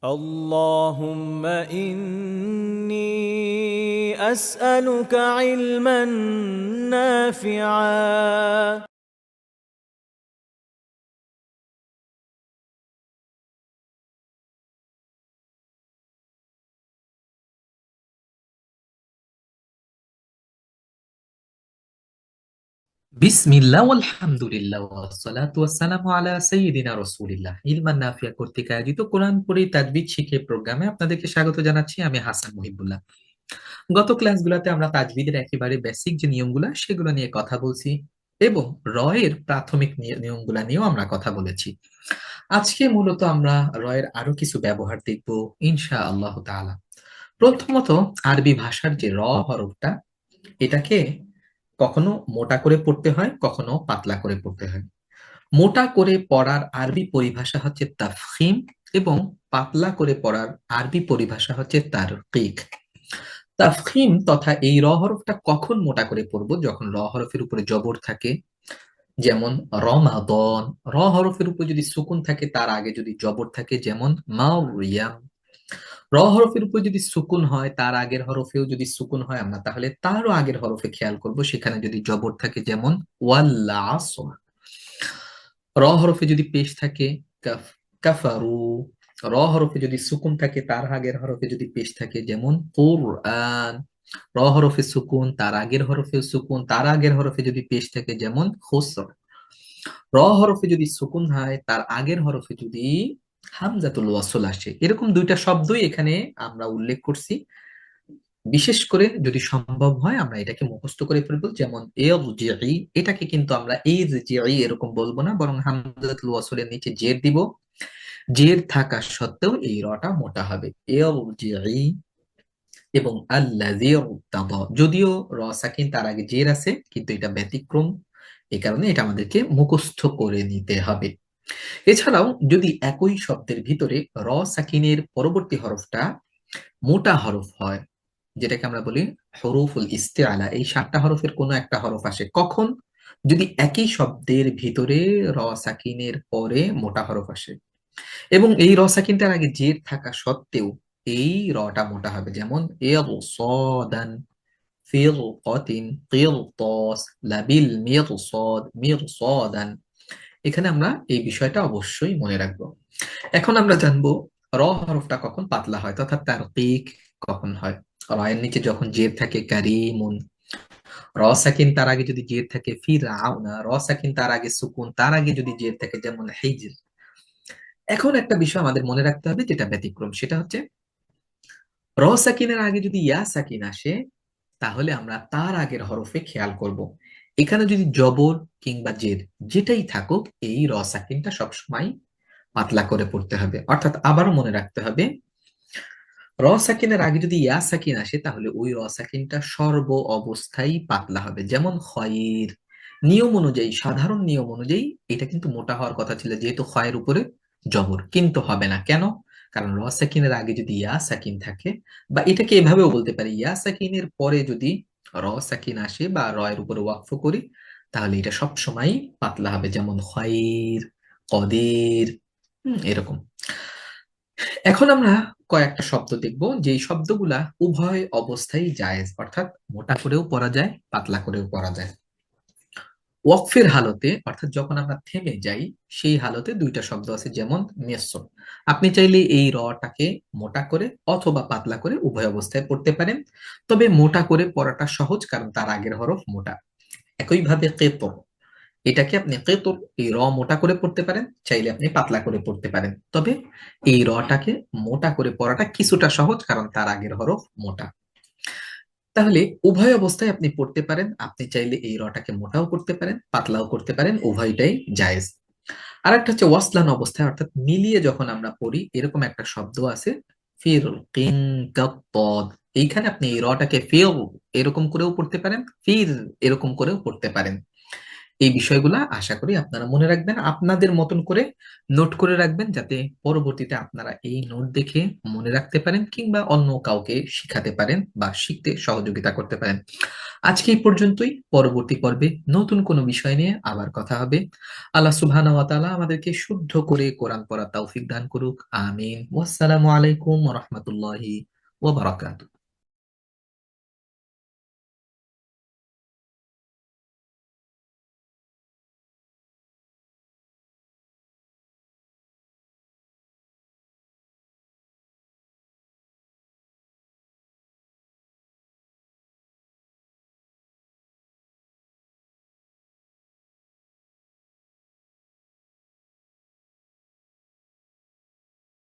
اللهم إني أسألك علما نافعا. বিসমিল্লাহ আলহামদুলিল্লাহ ওয়াসসালাতু ওয়াসসালামু আলা সাইয়্যিদিনা রাসূলিল্লাহ। ইলমান নাফিয়া কর্তৃক আয়োজিত কোরআন পড়ি তাজবিদ শিখে প্রোগ্রামে আপনাদেরকে স্বাগত জানাচ্ছি। আমি হাসান মুহিবুল্লাহ। গত ক্লাসগুলোতে আমরা তাজবিদের একেবারে বেসিক যে নিয়মগুলো সেগুলো নিয়ে কথা বলছি এবং রয়ের প্রাথমিক নিয়মগুলো নিয়েও আমরা কথা বলেছি। আজকে মূলত আমরা রয়ের আরো কিছু ব্যবহার দেখব ইনশাআল্লাহ তাআলা। প্রথমত, আরবি ভাষার যে হরফটা, এটাকে কখনো মোটা করে পড়তে হয়, কখনো পাতলা করে পড়তে হয়। মোটা করে পড়ার আরবি পরিভাষা হচ্ছে তাফখিম এবং পাতলা করে পড়ার আরবি পরিভাষা হচ্ছে তারকিক। তাফখিম তথা এই হরফটা কখন মোটা করে পড়বো? যখন হরফের উপরে জবর থাকে, যেমন রমাদন। হরফের উপর যদি সুকুন থাকে, তার আগে যদি জবর থাকে, যেমন মারিয়াম। হরফের উপর যদি সুকুন হয়, তার আগের হরফেও যদি সুকুন হয় আমরা, তাহলে তারও আগের হরফে খেয়াল করব, সেখানে যদি জবর থাকে, যেমন ওয়াল আসর। হরফে যদি পেশ থাকে, কাফ, কাফারু। হরফে যদি সুকুন থাকে, তার আগের হরফে যদি পেশ থাকে, যেমন কুরআন। হরফে সুকুন, তার আগের হরফে সুকুন, তার আগের হরফে যদি পেশ থাকে, যেমন খুসর। হরফে যদি সুকুন হয়, তার আগের হরফে যদি হামজাতুল ওয়াসল আসে, এরকম দুইটা শব্দই এখানে আমরা উল্লেখ করছি। বিশেষ করে যদি সম্ভব হয় আমরা এটাকে মুখস্থ করে ফেলবো, যেমন ইরজিই। এটাকে কিন্তু আমরা ইরজিই এরকম বলবো না, বরং হামজাতুল ওয়াসলের নিচে জের দিব। জের থাকা সত্ত্বেও এই রটা মোটা হবে, ইরজিই। এবং আল্লাযী ইরতাদা, যদিও সাকিন তার আগে জের আছে, কিন্তু এটা ব্যতিক্রম, এই কারণে এটা আমাদেরকে মুখস্থ করে নিতে হবে। এছাড়াও যদি একই শব্দের ভিতরে সাকিনের পরবর্তী হরফটা মোটা হরফ হয়, যেটাকে আমরা বলি হরফুল ইস্তিআলা, এই 7টা হরফের কোনো একটা হরফ আসে কখন? যদি একই শব্দের ভিতরে সাকিনের পরে মোটা হরফ আসে এবং এই সাকিনটার আগে জের থাকা সত্ত্বেও এই টা মোটা হবে, যেমন ইরসাদান, ফিরকাতিন, কিরতাস, লাবিল মিরসাদ, মিরসাদান। এখানে আমরা এই বিষয়টা অবশ্যই মনে রাখবো। এখন আমরা জানবো হরফটা কখন পাতলা হয়, তথা তারকিক কখন হয়। এর নিচে যখন জের থাকে, কারিমুন। সাকিন তার আগে যদি জের থাকে, ফিরআউনা। সাকিন তার আগে সুকুন, তার আগে যদি জের থাকে, যেমন হিজর। এখন একটা বিষয় আমাদের মনে রাখতে হবে, যেটা ব্যতিক্রম, সেটা হচ্ছে সাকিনের আগে যদি ইয়া সাকিন আসে, তাহলে আমরা তার আগের হরফে খেয়াল করব। এখানে যদি জবর কিংবা জের যেটাই থাকুক, এই সাকিনটা সবসময় পাতলা করে পড়তে হবে। অর্থাৎ আবারও মনে রাখতে হবে, সাকিনের আগে যদি ইয়া সাকিন আসে, তাহলে ওই সাকিনটা সর্ব অবস্থায় পাতলা হবে, যেমন খয়ের। নিয়ম অনুযায়ী, সাধারণ নিয়ম অনুযায়ী এটা কিন্তু মোটা হওয়ার কথা ছিল, যেহেতু খয়ের উপরে জবর, কিন্তু হবে না কেন? কারণ সাকিনের আগে যদি ইয়া সাকিন থাকে, বা এটাকে এভাবেও বলতে পারি, ইয়া সাকিনের পরে যদি সাকিন আসে বা এর উপরে ওয়াকফ করি, তাহলে এটা সব সময় পাতলা হবে, যেমন খয়ের, কদের, এরকম। এখন আমরা কয়েকটা শব্দ দেখব, যে শব্দগুলা উভয় অবস্থায় জায়েজ, অর্থাৎ মোটা করেও পড়া যায়, পাতলা করেও পড়া যায়। ওয়াকফের হালতে, অর্থাৎ যখন আমরা থেমে যাই, সেই হালতে দুইটা শব্দ আছে, যেমন মেসর। আপনি চাইলে এই টাকে মোটা করে অথবা পাতলা করে উভয় অবস্থায় পড়তে পারেন, তবে মোটা করে পড়াটা সহজ, কারণ তার আগের হরফ মোটা। একইভাবে কেতর, এটাকে আপনি কেতর, এই মোটা করে পড়তে পারেন, চাইলে আপনি পাতলা করে পড়তে পারেন, তবে এই টাকে মোটা করে পড়াটা কিছুটা সহজ, কারণ তার আগের হরফ মোটা। তাহলে উভয় অবস্থায় আপনি পড়তে পারেন, আপনি চাইলে এই টাকে মোটাও করতে পারেন, পাতলাও করতে পারেন, উভয়টাই জায়েজ। আর একটা হচ্ছে ওয়াসলান অবস্থায়, অর্থাৎ মিলিয়ে যখন আমরা পড়ি, এরকম একটা শব্দ আছে, ফির কিন কাত্তদ। এইখানে আপনি এই টাকে ফির এরকম করেও পড়তে পারেন, ফির এরকম করেও পড়তে পারেন। এই বিষয়গুলা আশা করি আপনারা মনে রাখবেন, আপনাদের মতন করে নোট করে রাখবেন, যাতে পরবর্তীতে আপনারা এই নোট দেখে মনে রাখতে পারেন কিংবা অন্য কাউকে শিখাতে পারেন বা শিখতে সহযোগিতা করতে পারেন। আজকে এই পর্যন্তই। পরবর্তী পর্বে নতুন কোনো বিষয় নিয়ে আবার কথা হবে। আল্লাহ সুবহানাহু ওয়া তাআলা আমাদেরকে শুদ্ধ করে কোরআন পড়ার তৌফিক দান করুক। আমিন। ওয়াসসালামু আলাইকুম ওয়া রাহমাতুল্লাহি ওয়া বারাকাতুহু।